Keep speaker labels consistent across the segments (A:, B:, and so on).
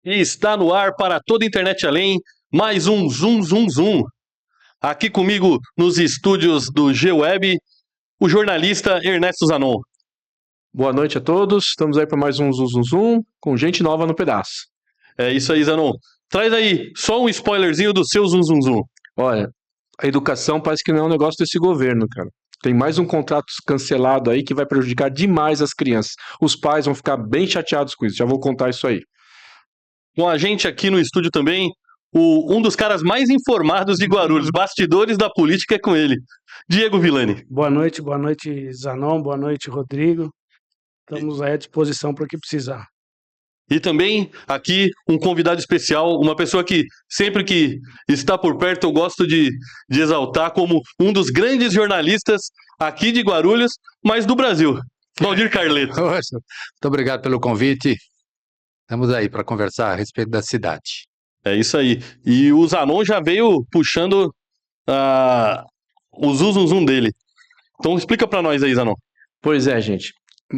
A: E está no ar para toda a internet além, mais um Zoom Zoom Zoom. Aqui comigo nos estúdios do G-Web, o jornalista Ernesto Zanon.
B: Boa noite a todos, estamos aí para mais um Zoom Zoom Zoom, com gente nova no pedaço.
A: É isso aí, Zanon. Traz aí só um spoilerzinho do seu Zoom Zoom Zoom.
B: Olha, a educação parece que não é um negócio desse governo, cara. Tem mais um contrato cancelado aí que vai prejudicar demais as crianças. Os pais vão ficar bem chateados com isso, já vou contar isso aí.
A: Com a gente aqui no estúdio também, um dos caras mais informados de Guarulhos, bastidores da política é com ele, Diego Villani.
C: Boa noite Zanon, boa noite Rodrigo. Estamos aí à disposição para o que precisar.
A: E também aqui um convidado especial, uma pessoa que sempre que está por perto eu gosto de exaltar como um dos grandes jornalistas aqui de Guarulhos, mas do Brasil, Valdir Carleto.
D: Muito obrigado pelo convite. Estamos aí para conversar a respeito da cidade.
A: É isso aí. E o Zanon já veio puxando o zum zum zum dele. Então explica para nós aí, Zanon.
B: Pois é, gente.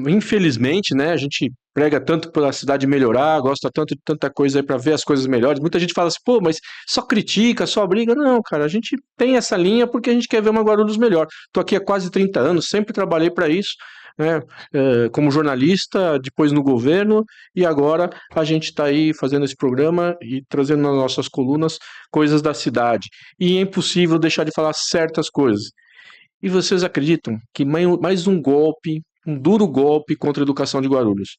B: Infelizmente, né, a gente prega tanto pela cidade melhorar, gosta tanto de tanta coisa aí para ver as coisas melhores. Muita gente fala assim, pô, mas só critica, só briga. Não, cara, a gente tem essa linha porque a gente quer ver uma Guarulhos melhor. Tô aqui há quase 30 anos, sempre trabalhei para isso, né, como jornalista, depois no governo, e agora a gente está aí fazendo esse programa e trazendo nas nossas colunas coisas da cidade. E é impossível deixar de falar certas coisas. E vocês acreditam que mais um golpe, um duro golpe contra a educação de Guarulhos?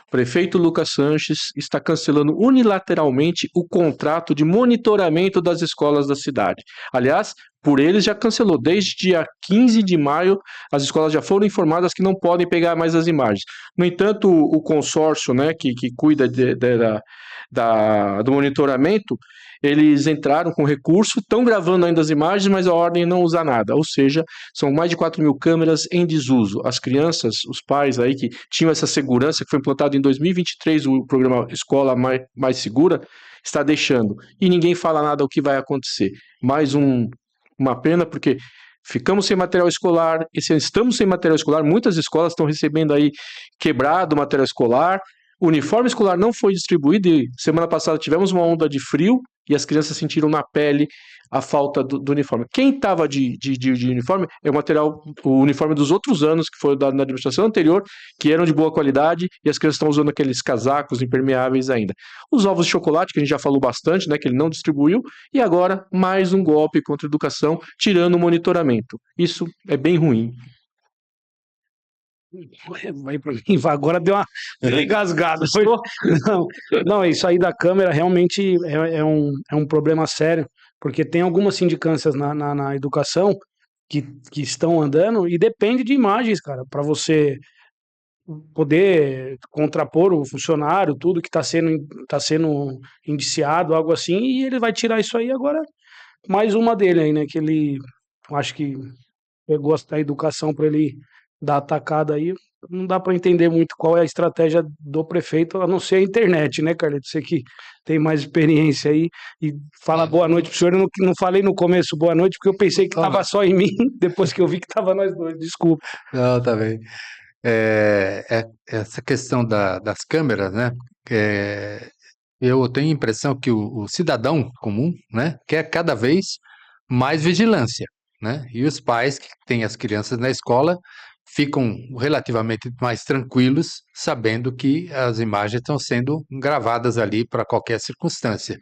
B: O prefeito Lucas Sanches está cancelando unilateralmente o contrato de monitoramento das escolas da cidade. Aliás, por eles já cancelou. Desde dia 15 de maio, as escolas já foram informadas que não podem pegar mais as imagens. No entanto, o consórcio, né, que cuida do monitoramento, eles entraram com recurso, estão gravando ainda as imagens, mas a ordem não usa nada. Ou seja, são mais de 4.000 câmeras em desuso. As crianças, os pais aí que tinham essa segurança, que foi implantado em 2023, o programa Escola Mais Segura, está deixando. E ninguém fala nada o que vai acontecer. Mais uma pena, porque ficamos sem material escolar, estamos sem material escolar, muitas escolas estão recebendo aí quebrado material escolar, o uniforme escolar não foi distribuído e semana passada tivemos uma onda de frio e as crianças sentiram na pele a falta do uniforme. Quem estava de uniforme é o uniforme dos outros anos, que foi dado na administração anterior, que eram de boa qualidade, e as crianças estão usando aqueles casacos impermeáveis ainda. Os ovos de chocolate, que a gente já falou bastante, né, que ele não distribuiu, e agora mais um golpe contra a educação, tirando o monitoramento. Isso é bem ruim.
C: Vai para mim, agora deu uma engasgada. Não, isso aí da câmera realmente é um problema sério, porque tem algumas sindicâncias na educação que estão andando e depende de imagens, cara, para você poder contrapor o funcionário, tudo que está sendo indiciado, algo assim, e ele vai tirar isso aí agora. Mais uma dele aí, né, que ele, acho que pegou a educação para ele dar atacada aí. Não dá para entender muito qual é a estratégia do prefeito, a não ser a internet, né, Carleto? Você que tem mais experiência aí e fala boa noite pro senhor. Eu não falei no começo boa noite porque eu pensei que estava só em mim, depois que eu vi que estava nós dois. Desculpa.
D: Não, tá bem. Essa questão das câmeras, né? Eu tenho a impressão que o cidadão comum, né, quer cada vez mais vigilância, né? E os pais que têm as crianças na escola ficam relativamente mais tranquilos, sabendo que as imagens estão sendo gravadas ali para qualquer circunstância.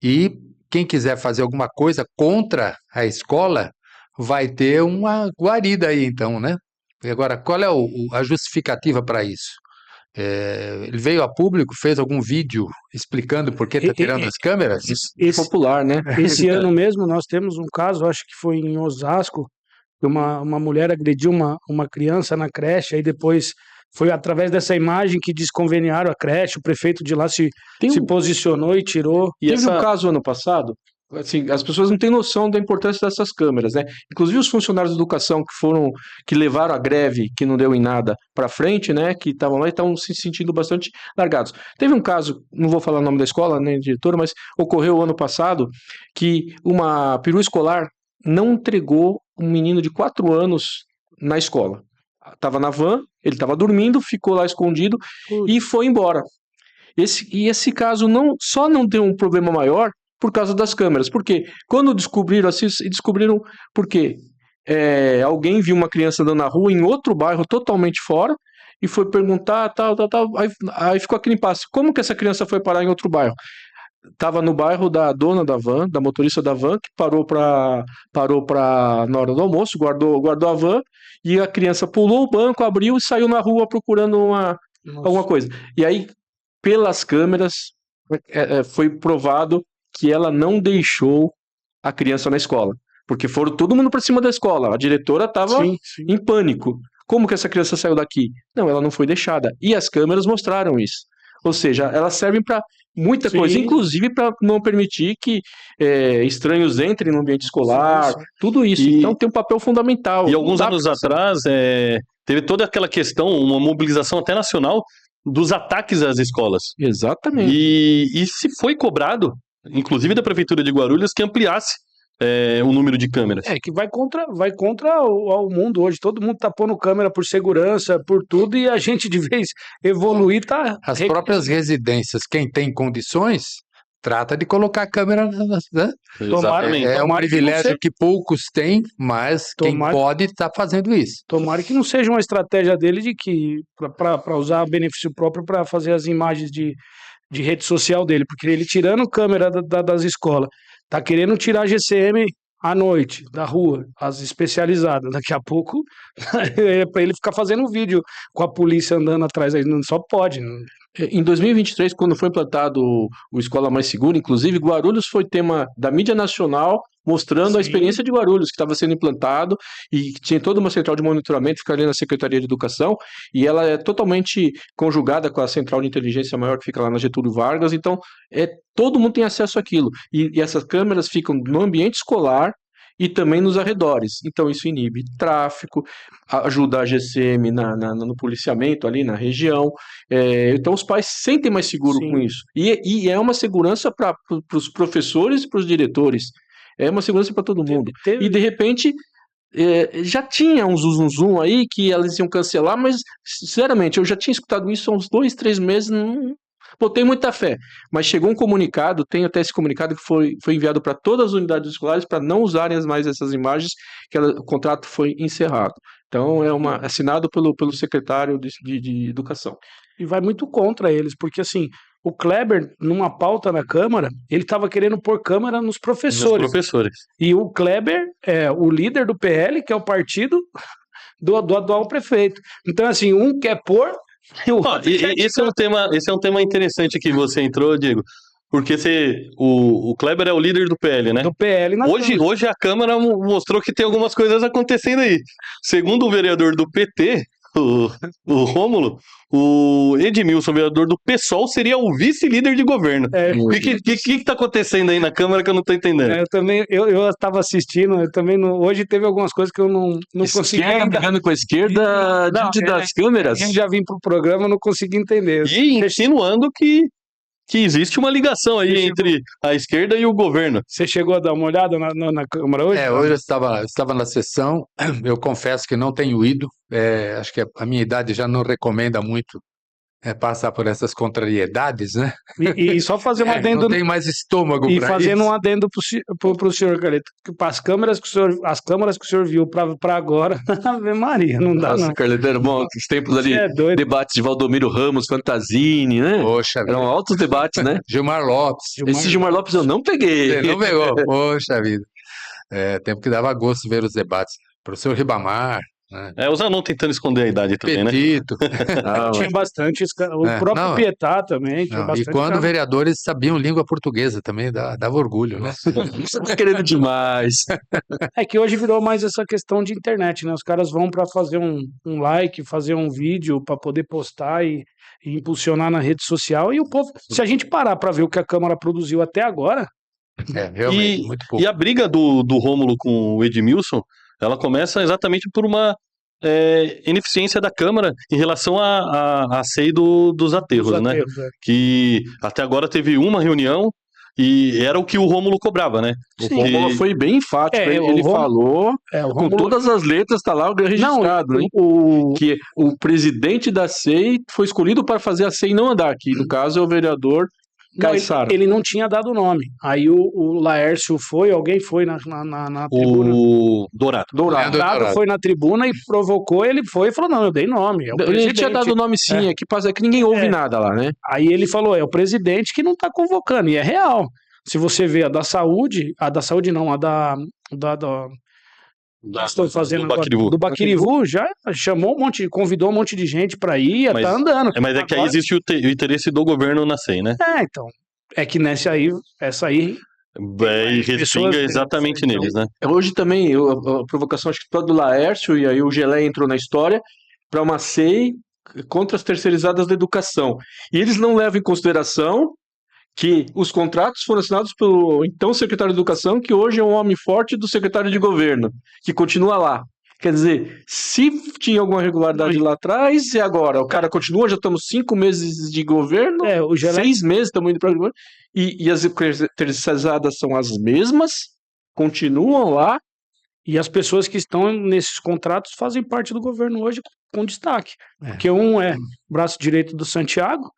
D: E quem quiser fazer alguma coisa contra a escola vai ter uma guarida aí, então, né? E agora, qual é a justificativa para isso? Ele veio a público, fez algum vídeo explicando por que está tirando as câmeras?
B: Popular, né?
C: Esse ano mesmo nós temos um caso, acho que foi em Osasco, que uma mulher agrediu uma criança na creche, aí depois foi através dessa imagem que desconveniaram a creche, o prefeito de lá se posicionou e tirou.
B: E teve um caso ano passado, assim, as pessoas não têm noção da importância dessas câmeras, né? Inclusive os funcionários de educação que levaram a greve, que não deu em nada, para frente, né? Que estavam lá e estavam se sentindo bastante largados. Teve um caso, não vou falar o nome da escola, nem diretora, mas ocorreu ano passado que uma perua escolar não entregou um menino de 4 anos na escola. Estava na van, ele estava dormindo, ficou lá escondido e foi embora. Esse caso só não tem um problema maior por causa das câmeras. Por quê? Quando descobriram por quê? Alguém viu uma criança andando na rua em outro bairro totalmente fora e foi perguntar, tal. Aí ficou aquele impasse. Como que essa criança foi parar em outro bairro? Estava no bairro da dona da van, da motorista da van, que parou na hora do almoço, guardou a van, e a criança pulou o banco, abriu e saiu na rua procurando alguma coisa. E aí, pelas câmeras, foi provado que ela não deixou a criança na escola. Porque foram todo mundo para cima da escola. A diretora estava em pânico. Como que essa criança saiu daqui? Não, ela não foi deixada. E as câmeras mostraram isso. Ou seja, elas servem para muita coisa, inclusive para não permitir que estranhos entrem no ambiente escolar, tudo isso. Então tem um papel fundamental.
A: E alguns anos atrás, teve toda aquela questão, uma mobilização até nacional, dos ataques às escolas.
B: Exatamente.
A: E se foi cobrado, inclusive da Prefeitura de Guarulhos, que ampliasse o número de câmeras.
C: Que vai contra o mundo hoje. Todo mundo tá pondo câmera por segurança, por tudo, e a gente, de vez evoluir, tá...
D: As próprias residências, quem tem condições, trata de colocar câmera, né?
A: Exatamente.
D: É um privilégio que poucos têm, mas quem pode está fazendo isso.
C: Tomara que não seja uma estratégia dele de que para usar benefício próprio para fazer as imagens de rede social dele, porque ele tirando câmera das escolas, tá querendo tirar a GCM à noite, da rua, as especializadas. Daqui a pouco é para ele ficar fazendo vídeo com a polícia andando atrás aí, não só pode.
B: Em 2023, quando foi implantado o Escola Mais Segura, inclusive, Guarulhos foi tema da mídia nacional, mostrando a experiência de Guarulhos, que estava sendo implantado e que tinha toda uma central de monitoramento, fica ali na Secretaria de Educação, e ela é totalmente conjugada com a central de inteligência maior que fica lá na Getúlio Vargas, então todo mundo tem acesso àquilo. E essas câmeras ficam no ambiente escolar e também nos arredores. Então isso inibe tráfico, ajuda a GCM no policiamento ali na região. Então os pais se sentem mais seguros com isso. E é uma segurança para os professores e para os diretores. É uma segurança para todo mundo. E de repente já tinha um zum aí que elas iam cancelar, mas sinceramente eu já tinha escutado isso há uns 2, 3 meses, não botei muita fé, mas chegou um comunicado, tem até esse comunicado que foi enviado para todas as unidades escolares para não usarem mais essas imagens, que o contrato foi encerrado. Então é assinado pelo secretário de Educação.
C: E vai muito contra eles, porque assim, o Kleber, numa pauta na Câmara, ele estava querendo pôr câmera nos professores. E o Kleber é o líder do PL, que é o partido do atual prefeito. Então, assim, um quer pôr e o outro quer
A: esse é um tema interessante que você entrou, Diego. Porque o Kleber é o líder do PL, né?
C: Do PL na
A: Hoje a Câmara mostrou que tem algumas coisas acontecendo aí. Segundo o vereador do PT, o Rômulo, o Edmilson, vereador do PSOL, seria o vice-líder de governo. O que tá acontecendo aí na Câmara que eu não tô entendendo?
C: Eu estava assistindo, hoje teve algumas coisas que eu não consegui
B: ainda. Brigando com a esquerda diante das câmeras?
C: Eu já vim pro programa, não consegui entender.
A: E insinuando que existe uma ligação aí entre a esquerda e o governo.
C: Você chegou a dar uma olhada na Câmara hoje?
D: Hoje eu estava na sessão, eu confesso que não tenho ido, acho que a minha idade já não recomenda muito passar por essas contrariedades, né?
C: E só fazer um adendo...
D: Não tem mais estômago para isso.
C: E fazendo um adendo pro senhor Carleto, que as câmeras que o senhor viu para agora, Ave Maria, não dá.
B: Nossa,
C: não.
B: Carleto, era bom, os tempos ali, debates de Valdomiro Ramos, Fantasini, né?
D: Poxa vida.
B: Eram altos debates, né?
D: Gilmar Lopes.
B: Esse Gilmar Lopes eu não peguei.
D: Você não pegou? Poxa vida. Tempo que dava gosto ver os debates. Professor Ribamar, né?
A: O Zanon tentando esconder a idade também,
D: Petito.
A: né?
C: Tinha bastante, o próprio Pietá também. Tinha bastante,
D: e quando vereadores sabiam língua portuguesa também, dava orgulho, né?
B: Estamos querendo demais.
C: É que hoje virou mais essa questão de internet, né? Os caras vão para fazer um like, fazer um vídeo para poder postar e impulsionar na rede social, e o povo, se a gente parar para ver o que a Câmara produziu até agora...
D: realmente, muito pouco.
A: E a briga do Rômulo com o Edmilson, ela começa exatamente por uma ineficiência da Câmara em relação à SEI dos aterros, né? Que até agora teve uma reunião E era o que o Rômulo cobrava, né?
B: O
A: Que-
B: Rômulo foi bem enfático.
C: É,
B: Ele
C: o Rômulo-
B: falou,
C: o
B: com
C: Rômulo-
B: todas as letras, tá lá registrado,
C: Não,
B: né?
C: o,
B: Que o presidente da SEI foi escolhido para fazer a SEI não andar aqui. No caso, é o vereador
C: não,
B: Caissara.
C: ele não tinha dado o nome. Aí o Laércio foi, alguém foi na tribuna.
A: o Dourado.
B: Dourado.
C: Dourado foi na tribuna e provocou, ele foi e falou, não, eu dei nome, é o
B: Ele
C: presidente.
B: tinha dado o nome sim, é que passa que ninguém ouve
C: É.
B: nada lá, né?
C: Aí ele falou, é o presidente que não tá convocando, e é real. Se você vê a da saúde não, a da estou fazendo
A: do
C: agora,
A: Baquirivu.
C: do Baquirivu, já chamou convidou um monte de gente pra ir,
A: Mas-
C: tá andando.
A: Mas é que aí
C: Agora-
A: existe o interesse do governo na SEI, né?
C: então, é que essa aí,
A: E
C: pessoas-
A: respinga exatamente
C: então,
A: neles, né?
B: Hoje também, a provocação acho que foi do Laércio, e aí o Gelé entrou na história, para uma SEI contra as terceirizadas da educação. E eles não levam em consideração que os contratos foram assinados pelo então secretário de Educação, que hoje é um homem forte do secretário de Governo, que continua lá. Quer dizer, se tinha alguma irregularidade lá atrás, e agora? O cara continua, já estamos 5 meses de governo,
C: o Gelé
B: 6 meses estamos indo para o governo, e as terceirizadas são as mesmas, continuam lá.
C: e as pessoas que estão nesses contratos fazem parte do governo hoje com destaque.
D: É.
C: Porque um é braço direito do Santiago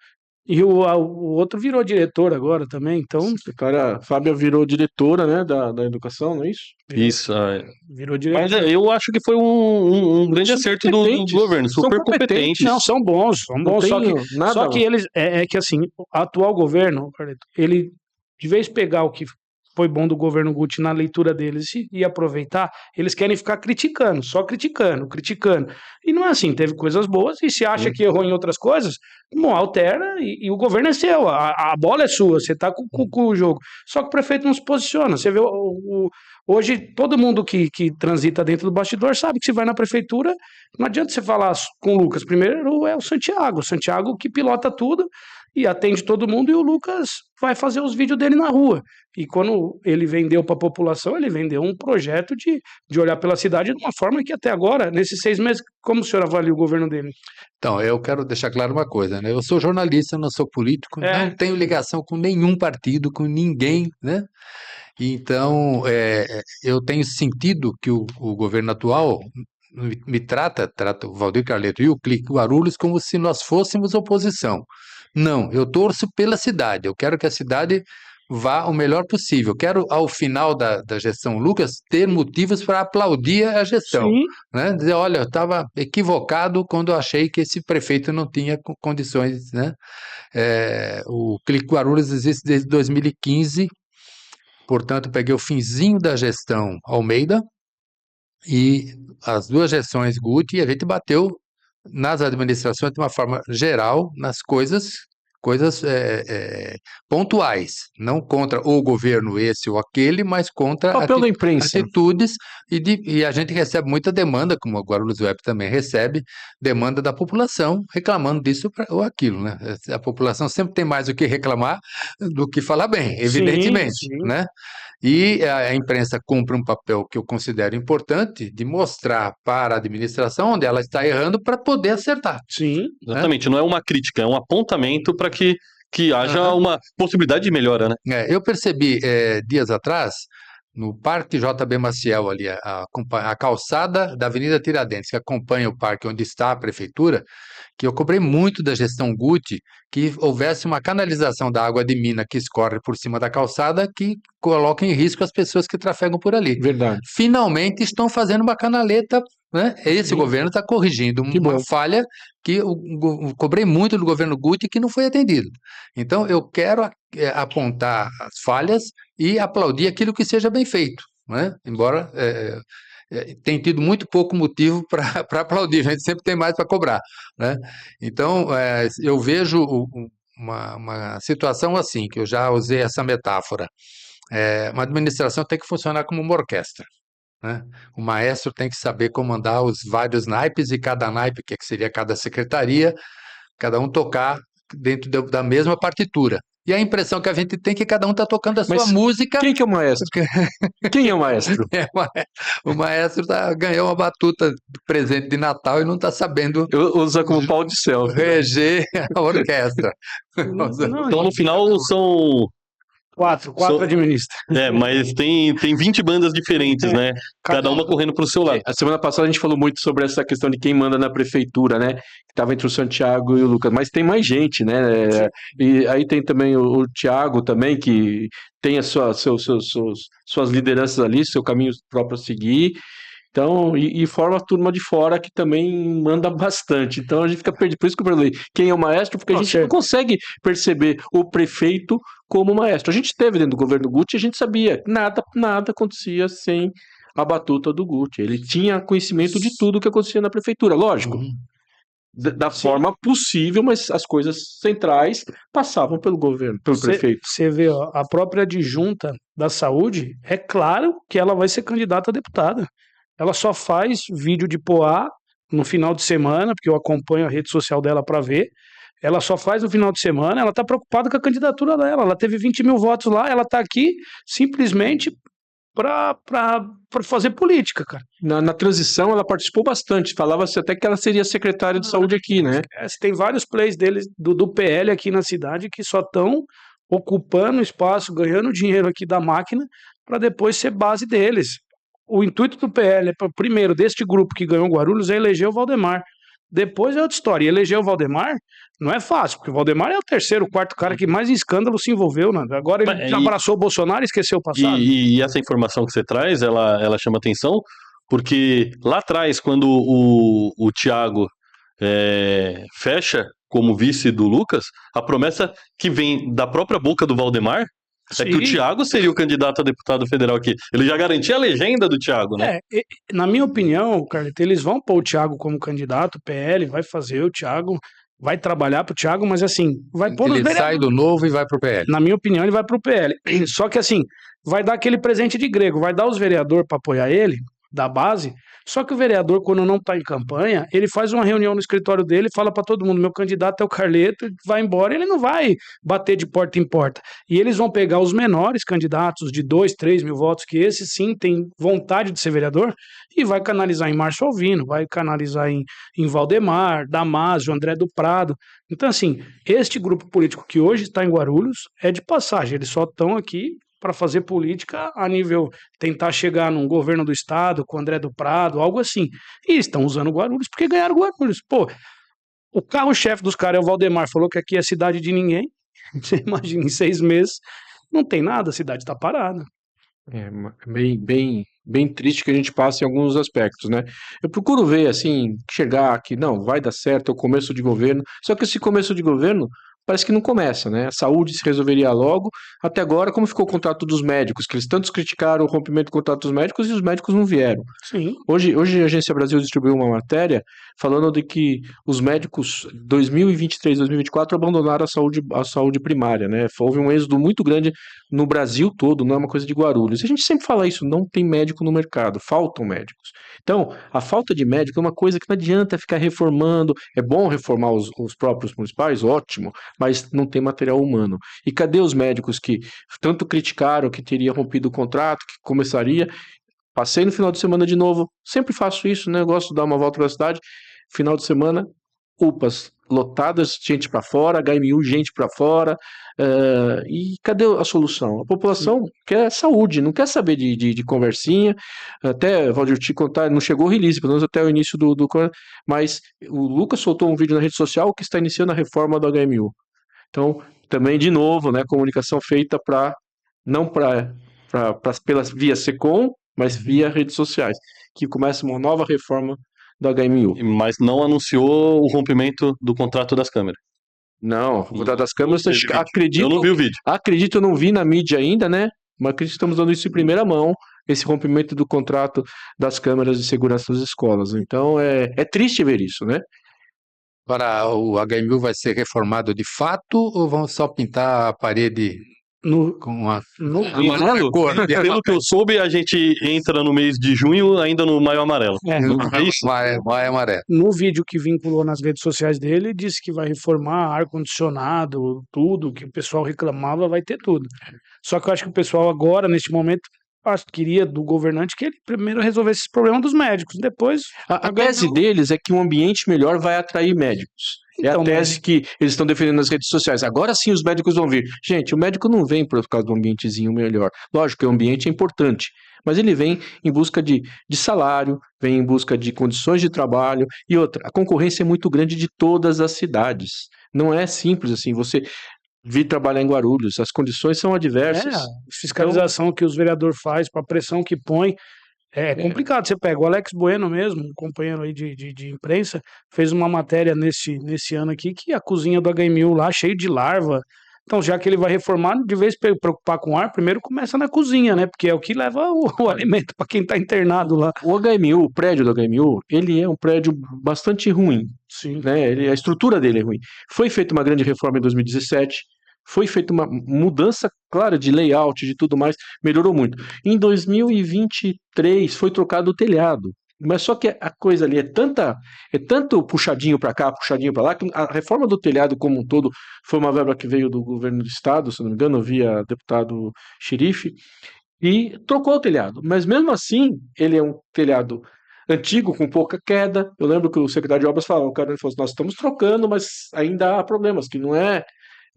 C: e o outro virou diretor agora também, então
B: O cara, a Fábia virou diretora, né, da educação, não é isso?
A: Isso.
C: virou diretor.
A: Mas eu acho que foi um grande
B: São
A: acerto do
B: competentes,
A: governo,
B: são
A: super
B: competentes.
A: competente.
C: Não, são bons,
B: Não
C: só que
B: tenho nada.
C: Só que eles, é que assim, o atual governo, Carleto, ele, de vez pegar o que foi bom do governo Guti na leitura deles e aproveitar, eles querem ficar criticando, só criticando. E não é assim, teve coisas boas, e se acha que errou em outras coisas, bom, altera, e o governo é seu, a bola é sua, você tá com o jogo. Só que o prefeito não se posiciona, você vê hoje todo mundo que transita dentro do bastidor sabe que se vai na prefeitura, não adianta você falar com o Lucas, primeiro é o Santiago que pilota tudo e atende todo mundo, e o Lucas vai fazer os vídeos dele na rua. E quando ele vendeu para a população, ele vendeu um projeto de olhar pela cidade de uma forma que até agora, nesses 6 meses, como o senhor avalia o governo dele?
D: Então, eu quero deixar claro uma coisa, né? Eu sou jornalista, não sou político, não tenho ligação com nenhum partido, com ninguém, né? Então, eu tenho sentido que o governo atual me trata o Valdir Carleto e o Clique Guarulhos como se nós fôssemos oposição. Não, eu torço pela cidade, eu quero que a cidade vá o melhor possível. Quero, ao final da gestão Lucas, ter motivos para aplaudir a gestão.
C: Sim,
D: Né? Dizer, olha, eu estava equivocado quando eu achei que esse prefeito não tinha condições, né? O Clique Guarulhos existe desde 2015, portanto, peguei o finzinho da gestão Almeida e as 2 gestões Guti, e a gente bateu nas administrações de uma forma geral, nas coisas pontuais, não contra o governo esse ou aquele, mas contra
B: Papel da imprensa.
D: atitudes, e a gente recebe muita demanda, como a Guarulhos Web também recebe, demanda da população reclamando disso ou aquilo, né? A população sempre tem mais o que reclamar do que falar bem, evidentemente,
C: sim.
D: né? E a imprensa cumpre um papel que eu considero importante de mostrar para a administração onde ela está errando para poder acertar.
C: sim.
A: Exatamente, não é uma crítica, é um apontamento para que haja uma possibilidade de melhora, né?
D: Eu percebi dias atrás, no Parque JB Maciel, ali, a calçada da Avenida Tiradentes, que acompanha o parque onde está a prefeitura, que eu cobrei muito da gestão Guti que houvesse uma canalização da água de mina que escorre por cima da calçada que coloca em risco as pessoas que trafegam por ali.
B: Verdade.
D: Finalmente estão fazendo uma canaleta, né? Esse governo está corrigindo
B: Que
D: uma
B: bom.
D: falha que eu cobrei muito do governo Guti que não foi atendido. Então, eu quero apontar as falhas e aplaudir aquilo que seja bem feito, né? Embora tem tido muito pouco motivo para aplaudir, a gente sempre tem mais para cobrar, né? Então, eu vejo uma situação assim, que eu já usei essa metáfora. Uma administração tem que funcionar como uma orquestra, né? O maestro tem que saber comandar os vários naipes, e cada naipe, que seria cada secretaria, cada um tocar dentro da mesma partitura. E a impressão que a gente tem é que cada um está tocando a sua
B: Mas
D: música.
B: Quem que é o maestro? Quem é o maestro?
D: O maestro ganhou uma batuta de presente de Natal e não está sabendo
B: Usa como pau de céu.
D: reger a orquestra.
C: Não,
A: Então, no final,
C: Quatro
A: Sou-
C: administra.
A: Mas tem 20 bandas diferentes, né? Cada uma correndo pro seu lado.
B: A semana passada a gente falou muito sobre essa questão de quem manda na prefeitura, né? Que estava entre o Santiago e o Lucas, mas tem mais gente, né? E aí tem também o Thiago também, que tem suas lideranças ali, seu caminho próprio a seguir. Então, e forma a turma de fora que também manda bastante. Então a gente fica perdido. Por isso que eu falei, quem é o maestro? Porque a gente não consegue perceber o prefeito como maestro. A gente teve dentro do governo Guti, a gente sabia que nada acontecia sem a batuta do Guti. Ele tinha conhecimento de tudo que acontecia na prefeitura, lógico. Da forma possível, mas as coisas centrais passavam pelo governo, pelo prefeito.
C: Você vê, ó, a própria adjunta da saúde, é claro que ela vai ser candidata a deputada. Ela só faz vídeo de Poá no final de semana, porque eu acompanho a rede social dela para ver. Ela só faz no final de semana, ela tá preocupada com a candidatura dela. Ela teve 20 mil votos lá, ela tá aqui simplesmente para fazer política, cara.
B: Na transição, ela participou bastante. Falava-se até que ela seria secretária de saúde aqui, né?
C: Tem vários plays deles, do PL aqui na cidade, que só estão ocupando espaço, ganhando dinheiro aqui da máquina, para depois ser base deles. O intuito do PL, primeiro, deste grupo que ganhou Guarulhos, é eleger o Valdemar. Depois é outra história. E eleger o Valdemar não é fácil, porque o Valdemar é o terceiro, quarto cara que mais em escândalo se envolveu, né? Agora ele já abraçou o Bolsonaro e esqueceu o passado.
A: E essa informação que você traz, ela chama atenção, porque lá atrás, quando o Thiago fecha como vice do Lucas, a promessa que vem da própria boca do Valdemar é que o Thiago seria o candidato a deputado federal aqui. Ele já garantia a legenda do Thiago, né?
C: Na minha opinião, Carlito, eles vão pôr o Thiago como candidato, o PL vai fazer, o Thiago vai trabalhar pro Thiago, mas assim, vai pôr
D: Ele sai do Novo e vai pro PL.
C: Na minha opinião, ele vai pro PL. Só que assim, vai dar aquele presente de grego, vai dar os vereadores para apoiar ele, da base. Só que o vereador, quando não está em campanha, ele faz uma reunião no escritório dele e fala para todo mundo: meu candidato é o Carleto, vai embora. Ele não vai bater de porta em porta. E eles vão pegar os menores candidatos de 2, 3 mil votos, que esse sim tem vontade de ser vereador, e vai canalizar em Márcio Alvino, vai canalizar em Valdemar, Damásio, André do Prado. Então, assim, este grupo político que hoje está em Guarulhos é de passagem. Eles só estão aqui para fazer política a nível, tentar chegar num governo do estado com o André do Prado, algo assim. E estão usando Guarulhos porque ganharam Guarulhos. Pô, o carro-chefe dos caras é o Valdemar, falou que aqui é cidade de ninguém. Você imagina, em 6 meses não tem nada, a cidade está parada.
B: É bem triste que a gente passe em alguns aspectos, né? Eu procuro ver, assim, chegar que não, vai dar certo, é o começo de governo. Só que esse começo de governo parece que não começa, né? A saúde se resolveria logo. Até agora, como ficou o contrato dos médicos? Que eles tantos criticaram o rompimento do contrato dos médicos e os médicos não vieram.
C: Sim.
B: Hoje a Agência Brasil distribuiu uma matéria falando de que os médicos 2023, 2024 abandonaram a saúde primária, né? Houve um êxodo muito grande no Brasil todo, não é uma coisa de Guarulhos. A gente sempre fala isso, não tem médico no mercado, faltam médicos. Então, a falta de médico é uma coisa que não adianta ficar reformando. É bom reformar os próprios municipais, ótimo, mas não tem material humano. E cadê os médicos que tanto criticaram que teria rompido o contrato, que começaria? Passei no final de semana de novo, sempre faço isso, né? Eu gosto de dar uma volta pela cidade. Final de semana, UPAs lotadas, gente para fora, HMU, gente para fora. E cadê a solução? A população quer saúde, não quer saber de conversinha. Até, Valdir, te contar, não chegou o release, pelo menos até o início do mas o Lucas soltou um vídeo na rede social que está iniciando a reforma do HMU. Então, também, de novo, né, comunicação feita não pelas via SECOM, mas via redes sociais, que começa uma nova reforma do HMU.
A: Mas não anunciou o rompimento do contrato das câmeras.
B: Não, o contrato das câmeras, acredito...
A: Eu não vi o vídeo.
B: Acredito, eu não vi na mídia ainda, né? Mas acredito que estamos dando isso em primeira mão, esse rompimento do contrato das câmeras de segurança das escolas. Então, é triste ver isso, né?
D: Agora, o HMU vai ser reformado de fato ou vão só pintar a parede com a
B: amarelo?
A: Pelo que eu soube, a gente entra no mês de junho ainda no Maio Amarelo.
D: É isso? Vai amarelo.
C: No vídeo que vinculou nas redes sociais dele, disse que vai reformar ar-condicionado, tudo, que o pessoal reclamava, vai ter tudo. Só que eu acho que o pessoal agora, neste momento, queria do governante que ele primeiro resolvesse esse problema dos médicos, depois...
B: A tese deles é que um ambiente melhor vai atrair médicos. É a
C: Então,
B: tese que eles estão defendendo nas redes sociais. Agora sim os médicos vão vir. Gente, o médico não vem por causa do ambientezinho melhor. Lógico que o ambiente é importante, mas ele vem em busca de salário, vem em busca de condições de trabalho e outra. A concorrência é muito grande de todas as cidades. Não é simples assim, você vir trabalhar em Guarulhos, as condições são
C: a
B: adversas.
C: fiscalização que os vereadores fazem, para a pressão que põe, é complicado. Você pega o Alex Bueno mesmo, um companheiro aí de imprensa, fez uma matéria nesse ano aqui que a cozinha do HMU lá cheia de larva. Então, já que ele vai reformar, de vez de preocupar com ar, primeiro começa na cozinha, né? Porque é o que leva o alimento para quem está internado lá.
B: O HMU, o prédio do HMU, ele é um prédio bastante ruim,
C: Sim.
B: né? A estrutura dele é ruim. Foi feita uma grande reforma em 2017, foi feita uma mudança clara de layout, de tudo mais, melhorou muito. Em 2023 foi trocado o telhado, mas só que a coisa ali é tanto puxadinho para cá, puxadinho para lá, que a reforma do telhado como um todo foi uma verba que veio do governo do estado, se não me engano, via deputado Xerife, e trocou o telhado. Mas mesmo assim, ele é um telhado antigo, com pouca queda. Eu lembro que o secretário de obras falou, o cara falou assim, nós estamos trocando, mas ainda há problemas, que não é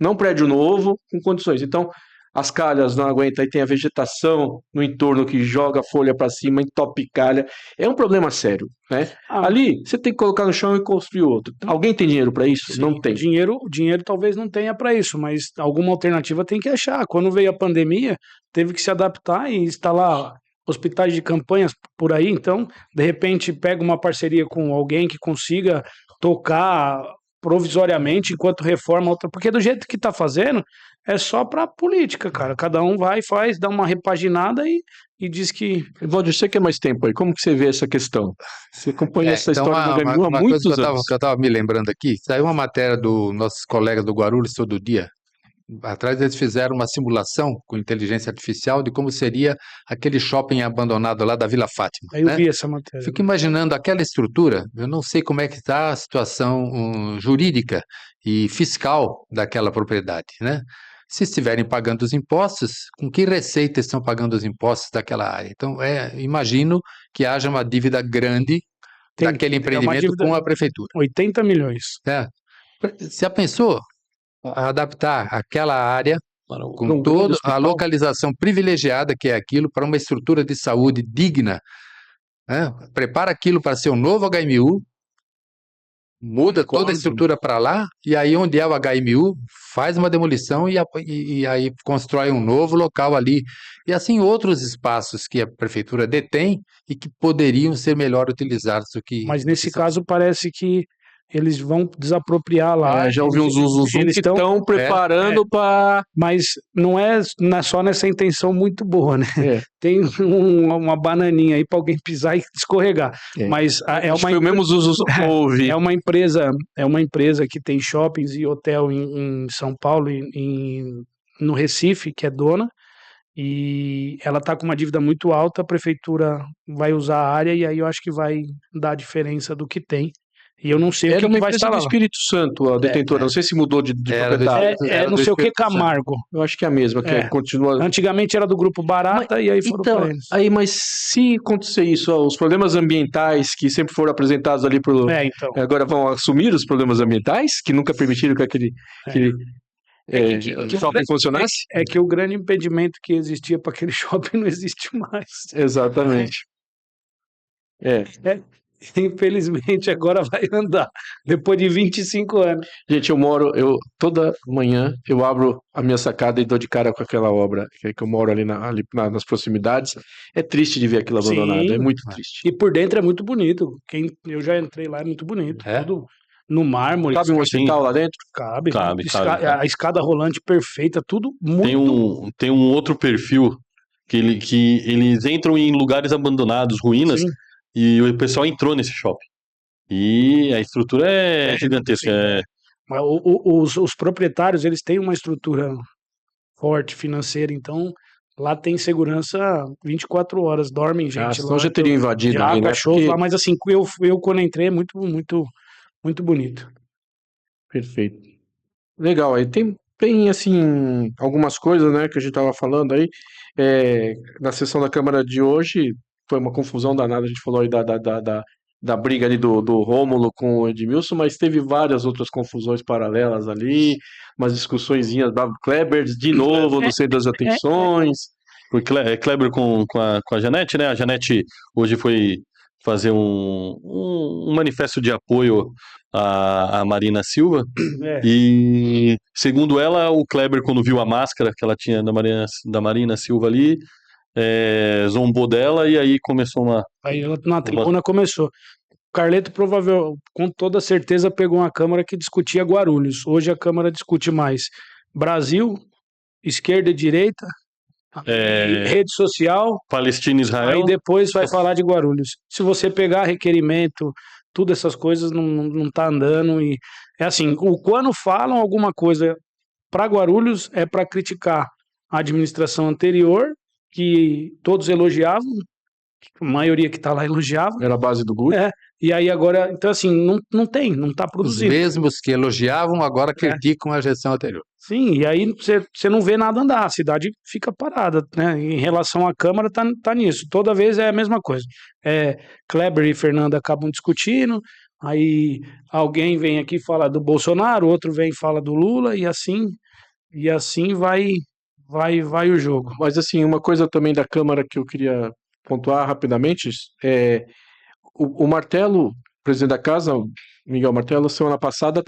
B: um prédio novo com condições. Então, as calhas não aguentam, aí tem a vegetação no entorno que joga a folha para cima, entope calha. É um problema sério, né?
C: Ah,
B: Ali, você tem que colocar no chão e construir outro. Alguém tem dinheiro para isso?
C: sim,
B: Não tem.
C: o dinheiro talvez não tenha para isso, mas alguma alternativa tem que achar. Quando veio a pandemia, teve que se adaptar e instalar hospitais de campanhas por aí. Então, de repente, pega uma parceria com alguém que consiga tocar provisoriamente enquanto reforma outra, porque do jeito que tá fazendo é só para política, cara. Cada um vai, faz, dá uma repaginada e diz que
B: Valdir, você quer mais tempo aí? Como que você vê essa questão? Você acompanha essa
D: Então,
B: história do HMU há
D: uma coisa
B: muitos
D: que
B: anos.
D: eu estava me lembrando aqui, saiu uma matéria dos nossos colegas do Guarulhos todo dia. Atrás eles fizeram uma simulação com inteligência artificial de como seria aquele shopping abandonado lá da Vila Fátima,
C: aí eu
D: né?
C: vi essa matéria.
D: Fico imaginando aquela estrutura, eu não sei como é que está a situação jurídica e fiscal daquela propriedade, né? Se estiverem pagando os impostos, com que receita estão pagando os impostos daquela área? Então, imagino que haja uma dívida grande daquele
C: Uma
D: empreendimento
C: dívida
D: com a prefeitura,
C: 80 milhões.
D: né? Você já pensou a adaptar aquela área com
B: um grande
D: toda a
B: hospital.
D: localização privilegiada que é aquilo para uma estrutura de saúde digna, né? Prepara aquilo para ser um novo HMU, muda toda a
B: Concordo.
D: estrutura para lá, e aí onde é o HMU, faz uma demolição e aí constrói um novo local ali. E assim outros espaços que a prefeitura detém e que poderiam ser melhor utilizados do que.
C: Mas nesse caso parece que eles vão desapropriar lá.
B: Já ouvi uns zum
C: eles
B: que estão preparando para.
C: mas não é só nessa intenção muito boa, né? Tem uma bananinha aí para alguém pisar e escorregar. Mas é
B: Acho que
C: uma
B: foi o mesmo Zuzu que houve.
C: é uma empresa que tem shoppings e hotel em São Paulo e no Recife, que é dona, e ela está com uma dívida muito alta, a prefeitura vai usar a área e aí eu acho que vai dar a diferença do que tem. E eu não sei o
B: Era
C: que
B: uma
C: vai
B: empresa
C: estar
B: do
C: lá.
B: Espírito Santo, a detentora. Não sei se mudou de
D: Era do
B: proprietário.
D: Espírito-
C: É
D: era
C: não
D: do
C: sei o que
D: Espírito Santo.
C: Camargo.
B: Eu acho que é a mesma, que continua.
C: Antigamente era do Grupo Barata e aí foram
B: Então,
C: para eles.
B: aí, mas se acontecer isso, os problemas ambientais que sempre foram apresentados ali pro.
C: Então.
B: Agora vão assumir os problemas ambientais, que nunca permitiram que aquele shopping funcionasse?
C: É que o grande impedimento que existia para aquele shopping não existe mais.
B: Exatamente.
C: Infelizmente agora vai andar, depois de 25 anos.
B: Gente, toda manhã eu abro a minha sacada e dou de cara com aquela obra, que eu moro ali, nas proximidades. É triste de ver aquilo abandonado,
C: Sim.
B: é muito triste.
C: E por dentro é muito bonito. Eu já entrei lá, é muito bonito.
D: É?
C: Tudo no mármore.
B: Cabe um hospital lá dentro?
C: Cabe.
A: Cabe.
C: A escada rolante perfeita, tudo muito.
A: Tem um outro perfil que eles entram em lugares abandonados, ruínas,
C: Sim.
A: e o pessoal entrou nesse shopping. E a estrutura é gigantesca.
C: Sim. Mas os proprietários, eles têm uma estrutura forte financeira, então lá tem segurança 24 horas, dormem gente
B: Senão
C: lá.
B: já teria invadido
C: Já,
B: ali, né?
C: cachorro
B: Porque-
C: lá, mas assim, eu quando entrei é muito, muito, muito bonito.
B: Perfeito. Legal, aí tem assim, algumas coisas, né, que a gente tava falando aí, na sessão da Câmara de hoje, foi uma confusão danada, a gente falou aí da briga ali do Rômulo com o Edmilson, mas teve várias outras confusões paralelas ali, umas discussõezinhas da Kleber de novo no centro das atenções.
A: O Kleber com a Janete, né? A Janete hoje foi fazer um manifesto de apoio à Marina Silva.
C: É.
A: E, segundo ela, o Kleber, quando viu a máscara que ela tinha da Marina Silva ali, zombou dela e aí começou uma.
C: Aí ela, na tribuna começou. Carleto com toda certeza pegou uma Câmara que discutia Guarulhos. Hoje a Câmara discute mais Brasil, esquerda e direita, rede social,
A: Palestina e Israel.
C: aí depois vai falar de Guarulhos. Se você pegar requerimento, tudo essas coisas não tá andando. E é assim, quando falam alguma coisa para Guarulhos é para criticar a administração anterior, que todos elogiavam, a maioria que tá lá elogiava.
B: Era a base do Guti.
C: E aí agora, então assim, não tá
D: Os
C: produzindo.
D: mesmos que elogiavam agora criticam a gestão anterior.
C: Sim, e aí você não vê nada andar, a cidade fica parada, né? Em relação à Câmara, tá nisso. Toda vez é a mesma coisa. Kleber e Fernanda acabam discutindo, aí alguém vem aqui e fala do Bolsonaro, outro vem e fala do Lula, e assim vai o jogo.
B: Mas assim, uma coisa também da Câmara que eu queria pontuar rapidamente, o Martelo, presidente da casa, Miguel Martelo, semana passada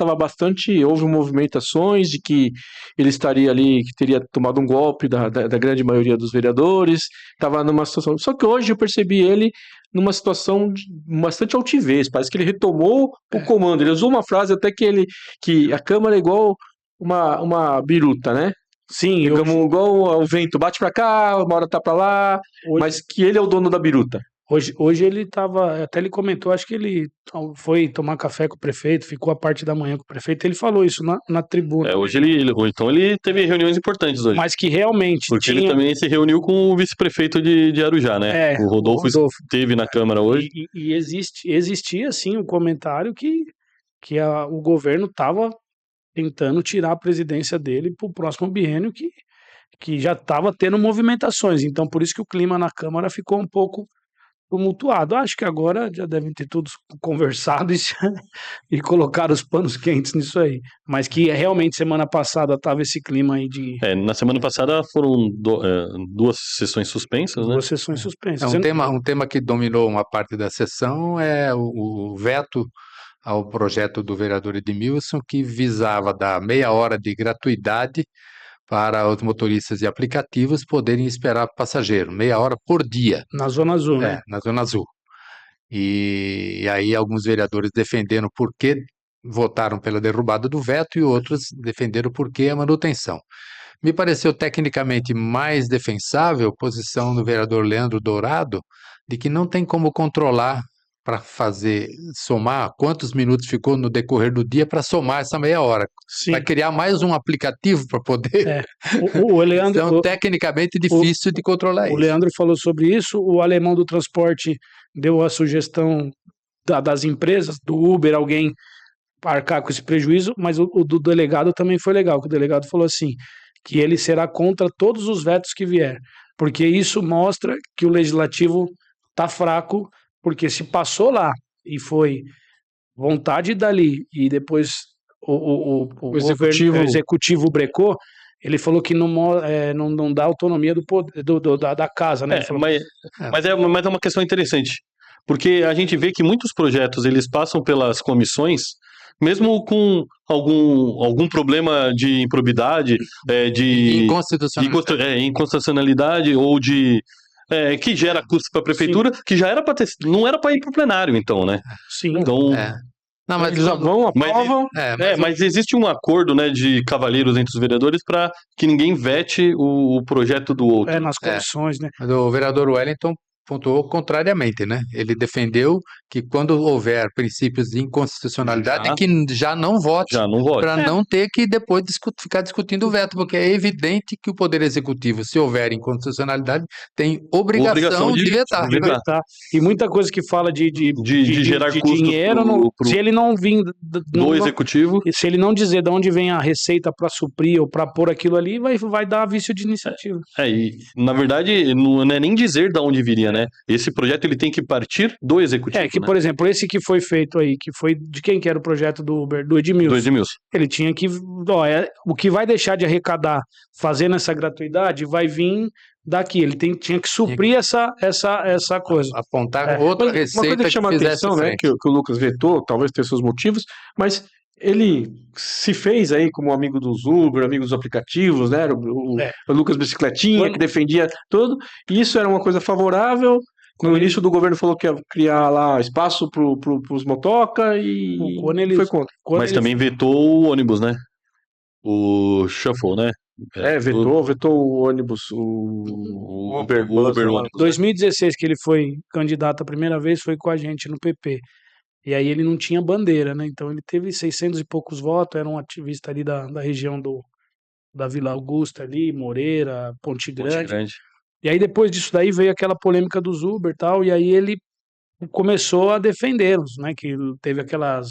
B: houve movimentações de que ele estaria ali, que teria tomado um golpe da grande maioria dos vereadores, estava numa situação, só que hoje eu percebi ele numa situação de bastante altivez, parece que ele retomou o comando, ele usou uma frase até que a Câmara é igual uma biruta, né?
C: Sim,
B: Igual o vento, bate pra cá, uma hora tá pra lá, mas que ele é o dono da biruta.
C: Hoje ele até ele comentou, acho que ele foi tomar café com o prefeito, ficou a parte da manhã com o prefeito, ele falou isso na tribuna.
A: Hoje então ele teve reuniões importantes hoje.
C: Mas que realmente
A: porque ele também se reuniu com o vice-prefeito de Arujá, né? O Rodolfo esteve na Câmara hoje.
C: E existia, sim, um comentário que o governo estava tentando tirar a presidência dele para o próximo biênio, que já estava tendo movimentações. Então, por isso que o clima na Câmara ficou um pouco tumultuado. Acho que agora já devem ter todos conversado e colocaram os panos quentes nisso aí. Mas que realmente semana passada estava esse clima aí de...
A: Na semana passada foram duas sessões suspensas, né?
C: Duas sessões suspensas.
D: Um tema que dominou uma parte da sessão é o veto ao projeto do vereador Edmilson, que visava dar meia hora de gratuidade para os motoristas de aplicativos poderem esperar passageiro, meia hora por dia.
C: Na Zona Azul, né?
D: Na Zona Azul. E aí alguns vereadores defenderam por que votaram pela derrubada do veto e outros defenderam por que a manutenção. Me pareceu tecnicamente mais defensável a posição do vereador Leandro Dourado, de que não tem como controlar para somar quantos minutos ficou no decorrer do dia para somar essa meia hora.
C: Sim.
D: Vai criar mais um aplicativo para poder...
C: O Leandro,
D: então, tecnicamente difícil de controlar isso.
C: O Leandro falou sobre isso, o alemão do transporte deu a sugestão das empresas, do Uber, alguém arcar com esse prejuízo, mas o do delegado também foi legal, que o delegado falou assim, que ele será contra todos os vetos que vier, porque isso mostra que o legislativo está fraco, porque se passou lá e foi vontade dali e depois o executivo brecou, ele falou que não dá autonomia da casa, né?
A: Mas é uma questão interessante, porque a gente vê que muitos projetos eles passam pelas comissões, mesmo com algum problema de improbidade, de inconstitucionalidade ou de que gera custo para a prefeitura, que já era para ter, não era para ir para o plenário, então, né?
C: Sim.
A: Então,
B: não, mas eles já vão, aprovam.
A: Mas existe um acordo, né, de cavalheiros entre os vereadores para que ninguém vete o projeto do outro.
C: Nas comissões, né?
D: Mas o vereador Wellington pontuou contrariamente, né? Ele defendeu que quando houver princípios de inconstitucionalidade, que já não vote, para não ter que depois ficar discutindo o veto, porque é evidente que o Poder Executivo, se houver inconstitucionalidade, tem obrigação de vetar.
C: E muita coisa que fala de
A: gerar custos
C: dinheiro, se ele não vir
A: do Executivo,
C: se ele não dizer de onde vem a receita para suprir ou para pôr aquilo ali, vai dar vício de iniciativa.
A: E na verdade não é nem dizer de onde viria, né? Esse projeto ele tem que partir do executivo,
C: Que,
A: né?
C: por exemplo, esse que foi feito aí, que foi de quem que era o projeto do Uber? Do Edmilson.
A: Do Edmilson.
C: Ele tinha que, o que vai deixar de arrecadar fazendo essa gratuidade vai vir daqui. Ele tinha que suprir essa coisa.
D: Apontar outra
B: Mas uma
D: receita
B: coisa que chama a
D: fizesse
B: atenção, né,
D: frente.
B: que o Lucas vetou, talvez tenha seus motivos, mas ele se fez aí como amigo dos Uber, amigo dos aplicativos, né? O Lucas Bicicletinha, que defendia tudo. E isso era uma coisa favorável. No início do governo falou que ia criar lá espaço pros motoca e
C: Quando ele-
B: foi contra.
C: Quando
A: Mas
C: ele-
A: também vetou o ônibus, né? O Shuffle, né?
B: Vetou o ônibus, o Uber,
A: o Uber
B: lá.
A: ônibus.
C: 2016 que ele foi candidato a primeira vez foi com a gente no PP. E aí ele não tinha bandeira, né? Então ele teve 600 e poucos votos, era um ativista ali da região da Vila Augusta ali, Moreira, Ponte
A: Ponte
C: Grande.
A: Grande.
C: E aí depois disso daí veio aquela polêmica dos Uber e tal, e aí ele começou a defendê-los, né? Que teve aquelas,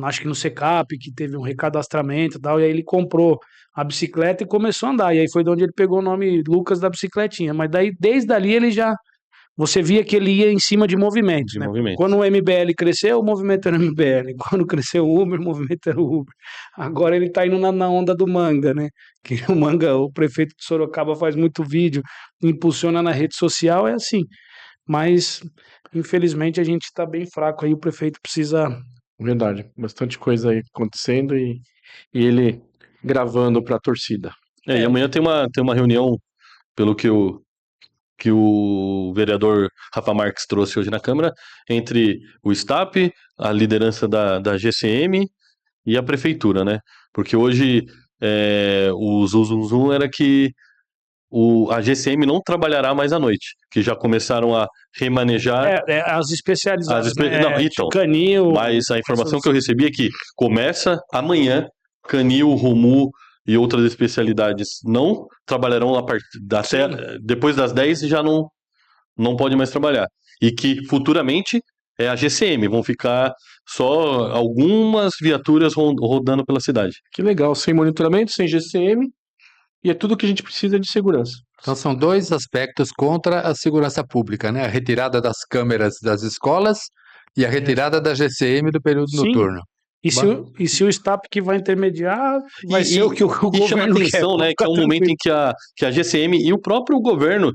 C: acho que no Secap, que teve um recadastramento e tal, e aí ele comprou a bicicleta e começou a andar. E aí foi de onde ele pegou o nome Lucas da Bicicletinha. Mas daí, desde ali, ele já. Você via que ele ia em cima de movimentos, né?
A: Movimentos.
C: Quando o MBL cresceu, o movimento era o MBL. Quando cresceu o Uber, o movimento era o Uber. Agora ele tá indo na onda do Manga, né? Que o Manga, o prefeito de Sorocaba, faz muito vídeo, impulsiona na rede social, é assim. Mas, infelizmente, a gente tá bem fraco aí, o prefeito precisa...
B: Verdade, bastante coisa aí acontecendo e ele gravando pra torcida.
A: E amanhã tem uma reunião, pelo que o vereador Rafa Marques trouxe hoje na Câmara, entre o STAP, a liderança da GCM e a prefeitura, né? Porque hoje o zum era que a GCM não trabalhará mais à noite, que já começaram a remanejar
C: as especializadas,
A: Não, então,
C: Canil...
A: mas a informação que eu recebi é que começa amanhã, Canil, Romu e outras especialidades não trabalharão depois das 10 e já não pode mais trabalhar. E que futuramente é a GCM, vão ficar só algumas viaturas rodando pela cidade.
B: Que legal, sem monitoramento, sem GCM, e é tudo que a gente precisa de segurança.
D: Então são dois aspectos contra a segurança pública, né? A retirada das câmeras das escolas e a retirada da GCM do período
C: Sim.
D: noturno.
C: E se o STAP que vai intermediar, vai ser o que o
A: E chama
C: governo
A: atenção,
C: quer.
A: né, que é um momento em que a GCM e o próprio governo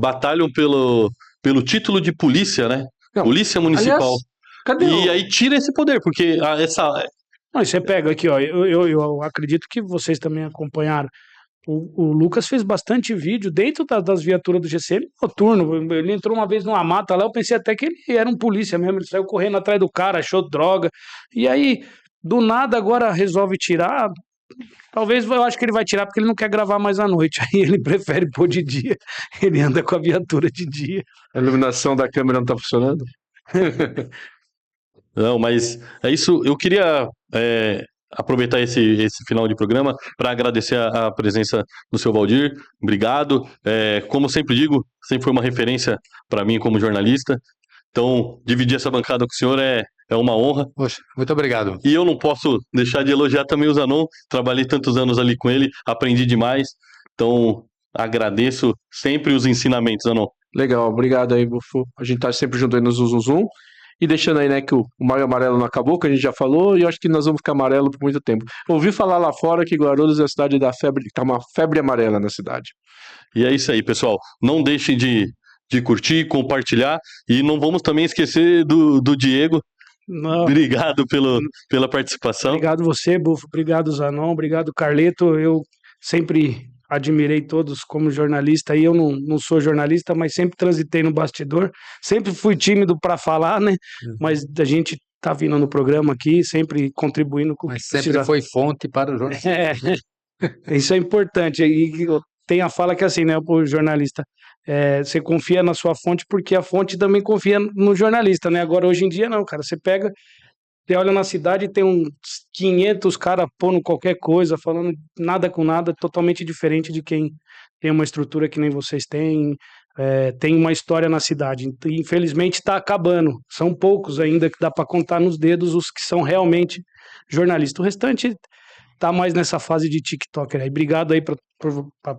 A: batalham pelo título de polícia, né?
B: Não,
A: Polícia Municipal.
B: aliás, cadê
A: E aí tira esse poder, porque
C: Não, você pega aqui, ó, eu acredito que vocês também acompanharam. O Lucas fez bastante vídeo dentro das viaturas do GCM noturno. Ele entrou uma vez numa mata lá, eu pensei até que ele era um polícia mesmo. Ele saiu correndo atrás do cara, achou droga. E aí, do nada, agora resolve tirar. Talvez eu acho que ele vai tirar porque ele não quer gravar mais à noite. Aí ele prefere pôr de dia. Ele anda com a viatura de dia.
B: a iluminação da câmera não tá funcionando?
A: Não, mas é isso. Eu queria aproveitar esse final de programa para agradecer a presença do seu Valdir. Obrigado. Como eu sempre digo, sempre foi uma referência para mim como jornalista. Então, dividir essa bancada com o senhor é uma honra.
D: Poxa, muito obrigado.
A: E eu não posso deixar de elogiar também o Zanon. Trabalhei tantos anos ali com ele, aprendi demais. Então, agradeço sempre os ensinamentos, Zanon.
B: Legal, obrigado aí, Bufo. A gente tá sempre junto aí no Zum. E deixando aí, né, que o Maio Amarelo não acabou, que a gente já falou, e eu acho que nós vamos ficar amarelo por muito tempo. Ouvi falar lá fora que Guarulhos é a cidade da febre, tá uma febre amarela na cidade.
A: E é isso aí, pessoal. Não deixem de curtir, compartilhar. E não vamos também esquecer do Diego.
C: Não,
A: Obrigado pela participação.
C: obrigado você, Bufo. Obrigado, Zanon. Obrigado, Carleto. Eu sempre admirei todos como jornalista. E eu não sou jornalista, mas sempre transitei no bastidor. Sempre fui tímido para falar, né? Mas a gente tá vindo no programa aqui, sempre contribuindo com o que
D: Mas sempre
C: precisa.
D: foi fonte para o jornal.
C: Isso é importante. E tem a fala que é assim, né, o jornalista, você confia na sua fonte porque a fonte também confia no jornalista, né? Agora, hoje em dia, não, cara. Você pega, você olha na cidade e tem uns 500 caras pondo qualquer coisa, falando nada com nada, totalmente diferente de quem tem uma estrutura que nem vocês têm, tem uma história na cidade. Infelizmente, está acabando. São poucos ainda que dá para contar nos dedos os que são realmente jornalistas. O restante tá mais nessa fase de TikToker aí. Obrigado aí por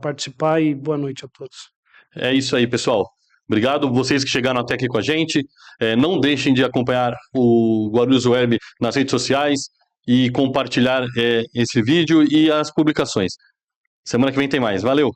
C: participar e boa noite a todos.
A: É isso aí, pessoal. Obrigado vocês que chegaram até aqui com a gente. Não deixem de acompanhar o Guarulhos Web nas redes sociais e compartilhar esse vídeo e as publicações. Semana que vem tem mais. Valeu!